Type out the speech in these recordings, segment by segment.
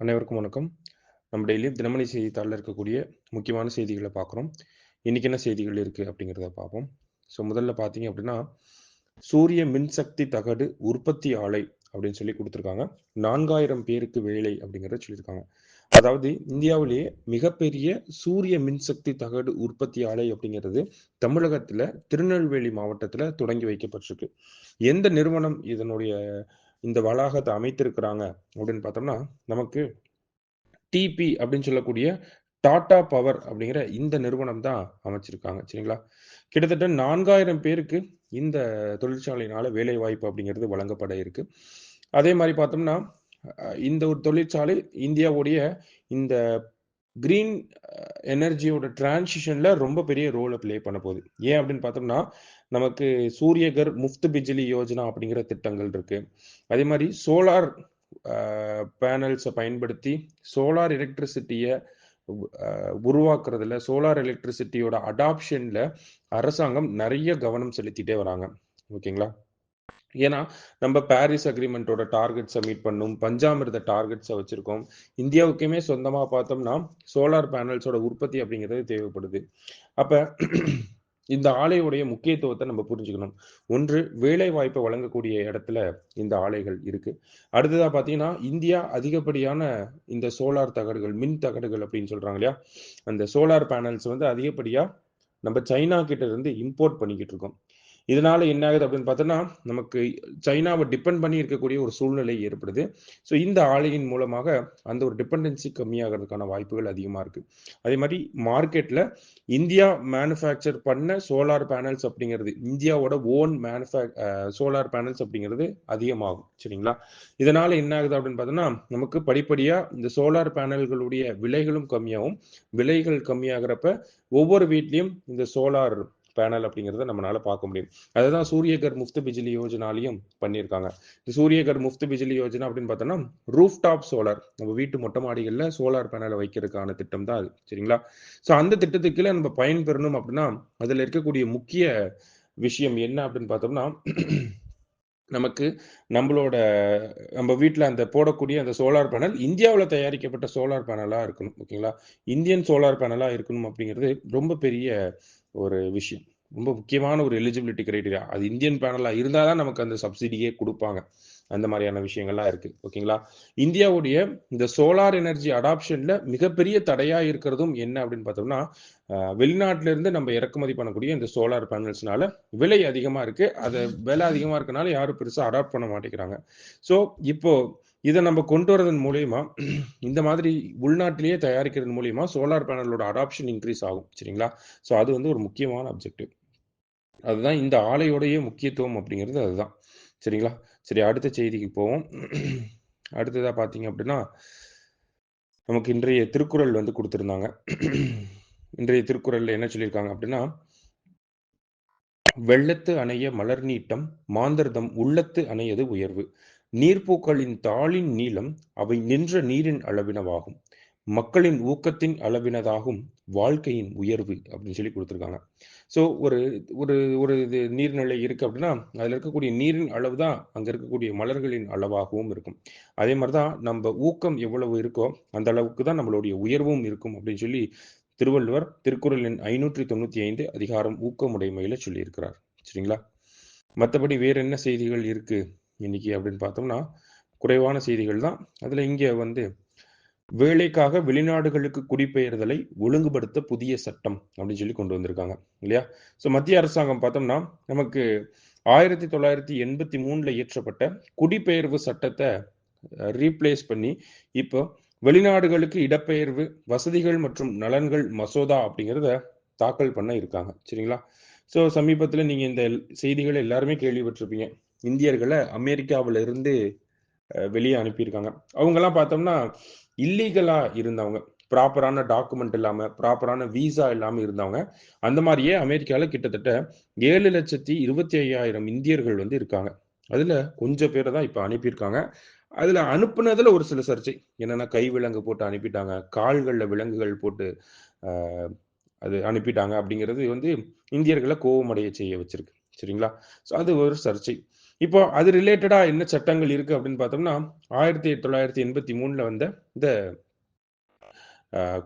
அனைவருக்கும் வணக்கம். நம்ம டெய்லியும் தினமணி செய்தித்தாளில் இருக்கக்கூடிய முக்கியமான செய்திகளை பார்க்குறோம். இன்னைக்கு என்ன செய்திகள் இருக்கு அப்படிங்கிறத பார்ப்போம். முதல்ல பார்த்தீங்க அப்படின்னா, சூரிய மின்சக்தி தகடு உற்பத்தி ஆலை அப்படின்னு சொல்லி கொடுத்துருக்காங்க. 4000 பேருக்கு வேலை அப்படிங்கிறத சொல்லியிருக்காங்க. அதாவது இந்தியாவிலேயே மிகப்பெரிய சூரிய மின்சக்தி தகடு உற்பத்தி ஆலை அப்படிங்கிறது தமிழகத்துல திருநெல்வேலி மாவட்டத்துல தொடங்கி வைக்கப்பட்டிருக்கு. எந்த நிறுவனம் இதனுடைய இந்த வளாகத்தை அமைத்திருக்கிறாங்க அப்படின்னு பார்த்தோம்னா, நமக்கு டிபி அப்படின்னு சொல்லக்கூடிய டாடா பவர் அப்படிங்கிற இந்த நிறுவனம் தான் அமைச்சிருக்காங்க. சரிங்களா? கிட்டத்தட்ட 4000 பேருக்கு இந்த தொழிற்சாலையினால வேலை வாய்ப்பு அப்படிங்கிறது வழங்கப்பட இருக்கு. அதே மாதிரி பார்த்தோம்னா, இந்த ஒரு தொழிற்சாலை இந்தியாவுடைய இந்த கிரீன் எனர்ஜியோட டிரான்சிஷன்ல ரொம்ப பெரிய ரோலை ப்ளே பண்ண போகுது. ஏன் அப்படின்னு பார்த்தோம்னா, நமக்கு சூரியகர் முஃப்த் பிஜ்லி யோஜனா அப்படிங்கிற திட்டங்கள் இருக்கு. அதே மாதிரி சோலார் பேனல்ஸை பயன்படுத்தி சோலார் எலக்ட்ரிசிட்டியை உருவாக்குறதுல, சோலார் எலக்ட்ரிசிட்டியோட அடாப்ஷன்ல அரசாங்கம் நிறைய கவனம் செலுத்திட்டே வராங்க. ஓகேங்களா? ஏன்னா நம்ம பாரிஸ் அக்ரிமெண்டோட டார்கெட்ஸை மீட் பண்ணும், பஞ்சாமிர்த டார்கெட்ஸை வச்சிருக்கோம். இந்தியாவுக்குமே சொந்தமா பார்த்தோம்னா சோலார் பேனல்ஸோட உற்பத்தி அப்படிங்கிறது தேவைப்படுது. அப்ப இந்த ஆலையுடைய முக்கியத்துவத்தை நம்ம புரிஞ்சுக்கணும். ஒன்று, வேலை வாய்ப்பை வழங்கக்கூடிய இடத்துல இந்த ஆலைகள் இருக்கு. அடுத்ததா பாத்தீங்கன்னா, இந்தியா அதிகப்படியான இந்த சோலார் தகடுகள், மின் தகடுகள் அப்படின்னு சொல்றாங்க இல்லையா, அந்த சோலார் பேனல்ஸ் வந்து அதிகப்படியா நம்ம சைனா கிட்ட இருந்து இம்போர்ட் பண்ணிக்கிட்டு இருக்கோம். இதனால என்ன ஆகுது அப்படின்னு பார்த்தோம்னா, நமக்கு சைனாவை டிபெண்ட் பண்ணி இருக்கக்கூடிய ஒரு சூழ்நிலை ஏற்படுது. ஸோ இந்த ஆலையின் மூலமாக அந்த ஒரு டிபெண்டன்சி கம்மியாகிறதுக்கான வாய்ப்புகள் அதிகமா இருக்கு. அதே மாதிரி மார்க்கெட்ல இந்தியா மேனுஃபேக்சர் பண்ண சோலார் பேனல்ஸ் அப்படிங்கிறது, இந்தியாவோட ஓன் சோலார் பேனல்ஸ் அப்படிங்கிறது அதிகமாகும். சரிங்களா? இதனால என்ன ஆகுது அப்படின்னு பார்த்தோம்னா, நமக்கு படிப்படியா இந்த சோலார் பேனல்களுடைய விலைகளும் கம்மியாகும். விலைகள் கம்மியாகிறப்ப ஒவ்வொரு வீட்லயும் இந்த சோலார் பேனல் அப்படிங்கிறத நம்மளால பார்க்க முடியும். அதுதான் சூரியகர் முஃப்த் பிஜ்லி யோஜனாலையும் பண்ணியிருக்காங்க. இந்த சூரியகர் முஃப்த் பிஜ்லி யோஜனா அப்படின்னு பார்த்தோம்னா, ரூஃப் டாப் சோலார், நம்ம வீட்டு மொட்டை மாடிகள்ல சோலார் பேனலை வைக்கிறதுக்கான திட்டம் தான் அது. சரிங்களா? ஸோ அந்த திட்டத்துக்கு கீழே நம்ம பயன்பெறணும் அப்படின்னா, அதுல இருக்கக்கூடிய முக்கிய விஷயம் என்ன அப்படின்னு பார்த்தோம்னா, நமக்கு நம்ம வீட்டில் அந்த போடக்கூடிய அந்த சோலார் பேனல் இந்தியாவில் தயாரிக்கப்பட்ட சோலார் பேனலாக இருக்கணும். ஓகேங்களா? இந்தியன் சோலார் பேனலாக இருக்கணும் அப்படிங்கிறது ரொம்ப பெரிய ஒரு விஷயம். ரொம்ப முக்கியமான ஒரு எலிஜிபிலிட்டி கிரைட்டீரியா. அது இந்தியன் பேனலாக இருந்தால் தான் நமக்கு அந்த சப்சிடியே கொடுப்பாங்க. அந்த மாதிரியான விஷயங்கள்லாம் இருக்கு. ஓகேங்களா? இந்தியாவுடைய இந்த சோலார் எனர்ஜி அடாப்ஷன்ல மிகப்பெரிய தடையா இருக்கிறதும் என்ன அப்படின்னு பார்த்தோம்னா, வெளிநாட்டில இருந்து நம்ம இறக்குமதி பண்ணக்கூடிய இந்த சோலார் பேனல்ஸ்னால விலை அதிகமா இருக்கு. அது விலை அதிகமா இருக்கனால யாரும் பெருசா அடாப்ட் பண்ண மாட்டேங்கிறாங்க. ஸோ இப்போ இதை நம்ம கொண்டு வரதன் மூலியமா இந்த மாதிரி உள்நாட்டிலேயே தயாரிக்கிறது மூலியமா சோலார் பேனலோட அடாப்ஷன் இன்க்ரீஸ் ஆகும். சரிங்களா? ஸோ அது வந்து ஒரு முக்கியமான அப்ஜெக்டிவ். அதுதான் இந்த ஆலையோடைய முக்கியத்துவம் அப்படிங்கிறது அதுதான். சரிங்களா? சரி, அடுத்த செய்திக்கு போவோம். அடுத்ததா பார்த்தீங்க அப்படின்னா, நமக்கு இன்றைய திருக்குறள் வந்து கொடுத்திருந்தாங்க. இன்றைய திருக்குறள்ல என்ன சொல்லியிருக்காங்க அப்படின்னா, வெள்ளத்து அணைய மலர் நீட்டம் மாந்தர்தம் உள்ளத்து அணையது உயர்வு. நீர்ப்பூக்களின் தாளின் நீளம் அவை நின்ற நீரின் அளவினவாகும். மக்களின் ஊக்கத்தின் அளவினதாகும் வாழ்க்கையின் உயர்வு அப்படின்னு சொல்லி கொடுத்துருக்காங்க. ஸோ ஒரு ஒரு ஒரு இது நீர்நிலை இருக்கு அப்படின்னா, அதுல இருக்கக்கூடிய நீரின் அளவு தான் அங்க இருக்கக்கூடிய மலர்களின் அளவாகவும் இருக்கும். அதே மாதிரிதான் நம்ம ஊக்கம் எவ்வளவு இருக்கோ அந்த அளவுக்கு தான் நம்மளுடைய உயர்வும் இருக்கும் அப்படின்னு சொல்லி திருவள்ளுவர் திருக்குறள் எண் 595 அதிகாரம் ஊக்கமுடைமையில சொல்லியிருக்கிறார். சரிங்களா? மற்றபடி வேற என்ன செய்திகள் இருக்கு இன்னைக்கு அப்படின்னு பார்த்தோம்னா, குறைவான செய்திகள் தான். அதுல இங்க வந்து வேலைக்காக வெளிநாடுகளுக்கு குடிபெயர்தலை ஒழுங்குபடுத்த புதிய சட்டம் அப்படின்னு சொல்லி கொண்டு வந்திருக்காங்க இல்லையா? ஸோ மத்திய அரசாங்கம் பார்த்தோம்னா, நமக்கு 1983 இயற்றப்பட்ட குடிபெயர்வு சட்டத்தை ரீப்ளேஸ் பண்ணி இப்போ வெளிநாடுகளுக்கு இடப்பெயர்வு வசதிகள் மற்றும் நலன்கள் மசோதா அப்படிங்கிறத தாக்கல் பண்ண இருக்காங்க. சரிங்களா? ஸோ சமீபத்தில் நீங்க இந்த செய்திகளை எல்லாருமே கேள்விப்பட்டிருப்பீங்க. இந்தியர்களை அமெரிக்காவில இருந்து வெளியே அனுப்பியிருக்காங்க. அவங்கெல்லாம் பார்த்தோம்னா இல்லீகலா இருந்தவங்க, ப்ராப்பரான டாக்குமெண்ட் இல்லாம, ப்ராப்பரான விசா இல்லாம இருந்தவங்க. அந்த மாதிரியே அமெரிக்கால கிட்டத்தட்ட 7,25,000 இந்தியர்கள் வந்து இருக்காங்க. அதுல கொஞ்சம் பேரை தான் இப்ப அனுப்பியிருக்காங்க. அதுல அனுப்புனதுல ஒரு சில சர்ச்சை. என்னன்னா, கை விலங்கு போட்டு அனுப்பிட்டாங்க, கால்கள்ல விலங்குகள் போட்டு அது அனுப்பிட்டாங்க அப்படிங்கிறது வந்து இந்தியர்களை கோபமடைய செய்ய வச்சிருக்கு. சரிங்களா? ஸோ அது ஒரு சர்ச்சை. இப்போ அது ரிலேட்டடா என்ன சட்டங்கள் இருக்கு அப்படின்னு பார்த்தோம்னா, 1983ல வந்த இந்த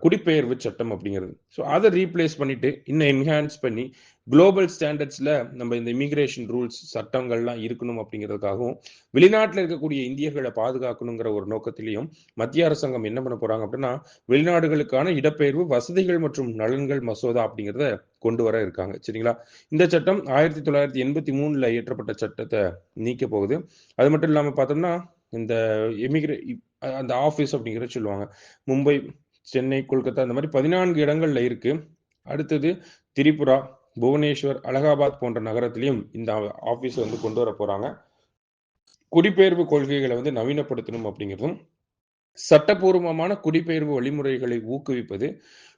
குடிபெயர்வு சட்டம் அப்படிங்கிறது. ஸோ அதை ரீப்ளேஸ் பண்ணிட்டு இன்னும் என்ஹான்ஸ் பண்ணி குளோபல் ஸ்டாண்டர்ட்ஸ்ல நம்ம இந்த இமிகிரேஷன் ரூல்ஸ் சட்டங்கள்லாம் இருக்கணும் அப்படிங்கிறதுக்காகவும் வெளிநாட்டில் இருக்கக்கூடிய இந்தியர்களை பாதுகாக்கணுங்கிற ஒரு நோக்கத்திலையும் மத்திய அரசாங்கம் என்ன பண்ண போறாங்க அப்படின்னா வெளிநாடுகளுக்கான இடப்பெயர்வு வசதிகள் மற்றும் நலன்கள் மசோதா அப்படிங்கிறத கொண்டு வர இருக்காங்க. சரிங்களா? இந்த சட்டம் 1983ல இயற்றப்பட்ட சட்டத்தை நீக்க போகுது. அது மட்டும் இல்லாம பார்த்தோம்னா இந்த அந்த ஆபீஸ் அப்படிங்கிறத சொல்லுவாங்க. மும்பை, சென்னை, கொல்கத்தா இந்த மாதிரி 14 இடங்கள்ல இருக்கு. அடுத்தது திரிபுரா, புவனேஸ்வர், அலகாபாத் போன்ற நகரத்திலையும் இந்த ஆபீஸ் வந்து கொண்டு வர போறாங்க. குடிபெயர்வு கொள்கைகளை வந்து நவீனப்படுத்தணும் அப்படிங்கிறதும் சட்டப்பூர்வமான குடிபெயர்வு வழிமுறைகளை ஊக்குவிப்பது,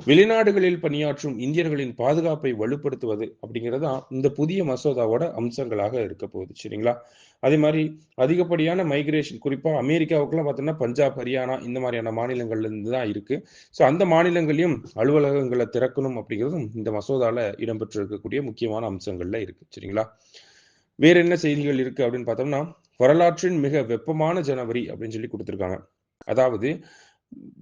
வெளிநாடுகளில் பணியாற்றும் இந்தியர்களின் பாதுகாப்பை வலுப்படுத்துவது அப்படிங்கிறது தான் இந்த புதிய மசோதாவோட அம்சங்களாக இருக்க போகுது. சரிங்களா? அதே மாதிரி அதிகப்படியான மைக்ரேஷன் குறிப்பா அமெரிக்காவுக்குலாம் பார்த்தோம்னா பஞ்சாப், ஹரியானா இந்த மாதிரியான மாநிலங்கள்ல இருந்து தான் இருக்கு. ஸோ அந்த மாநிலங்களையும் அலுவலகங்களை திறக்கணும் அப்படிங்கிறதும் இந்த மசோதால இடம்பெற்று இருக்கக்கூடிய முக்கியமான அம்சங்கள்ல இருக்கு. சரிங்களா? வேற என்ன செய்திகள் இருக்கு அப்படின்னு பார்த்தோம்னா வரலாற்றின் மிக வெப்பமான ஜனவரி அப்படின்னு சொல்லி கொடுத்திருக்காங்க. அதாவது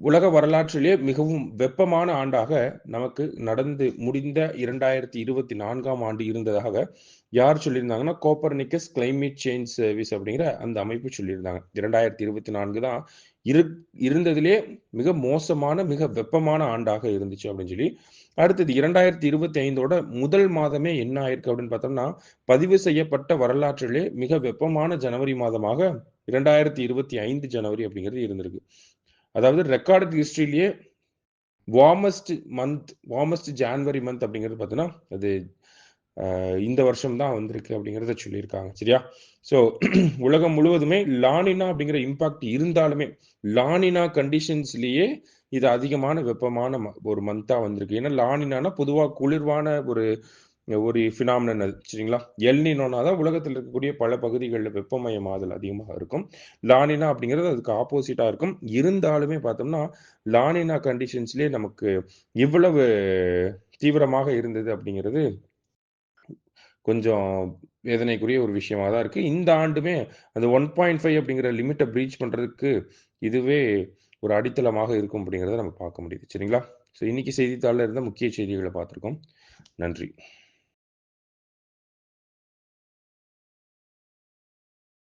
உலக வரலாற்றிலே மிகவும் வெப்பமான ஆண்டாக நமக்கு நடந்து முடிந்த 2024ஆம் ஆண்டு இருந்ததாக யார் சொல்லியிருந்தாங்கன்னா கோப்பர்னிக்கஸ் கிளைமேட் சேஞ்ச் சர்வீஸ் அப்படிங்கிற அந்த அமைப்பு சொல்லியிருந்தாங்க. 2024 தான் இருந்ததிலே மிக மோசமான மிக வெப்பமான ஆண்டாக இருந்துச்சு அப்படின்னு சொல்லி. அடுத்தது 2025ஓட முதல் மாதமே என்ன ஆயிருக்கு அப்படின்னு பார்த்தோம்னா பதிவு செய்யப்பட்ட வரலாற்றிலே மிக வெப்பமான ஜனவரி மாதமாக 2025 ஜனவரி அப்படிங்கிறது இருந்திருக்கு. அதாவது ரெக்கார்டு ஹிஸ்டரியிலேயே வார்மஸ்ட் ஜான்வரி மந்த் அப்படிங்கிறது பார்த்தீங்கன்னா அது இந்த வருஷம் தான் வந்திருக்கு அப்படிங்கிறத சொல்லியிருக்காங்க. சரியா? ஸோ உலகம் முழுவதுமே லானினா அப்படிங்கிற இம்பாக்ட் இருந்தாலுமே லானினா கண்டிஷன்ஸ்லயே இது அதிகமான வெப்பமான ஒரு மந்தா வந்திருக்கு. ஏன்னா லானினானா பொதுவாக குளிர்வான ஒரு ஒரு ஃபினாமினன் அது. சரிங்களா? எல்னினோனா தான் உலகத்தில் இருக்கக்கூடிய பல பகுதிகளில் வெப்பமயமாதல் அதிகமாக இருக்கும். லானினா அப்படிங்கிறது அதுக்கு ஆப்போசிட்டா இருக்கும். இருந்தாலுமே பார்த்தோம்னா லானினா கண்டிஷன்ஸ்லேயே நமக்கு இவ்வளவு தீவிரமாக இருந்தது அப்படிங்கிறது கொஞ்சம் வேதனைக்குரிய ஒரு விஷயமா தான் இருக்கு. இந்த ஆண்டுமே அந்த 1.5 அப்படிங்கிற லிமிட்டை பிரீச் பண்றதுக்கு இதுவே ஒரு அடித்தளமாக இருக்கும் அப்படிங்கிறத நம்ம பார்க்க முடியுது. சரிங்களா? ஸோ இன்னைக்கு செய்தித்தாளில் இருந்த முக்கிய செய்திகளை பார்த்துருக்கோம். நன்றி.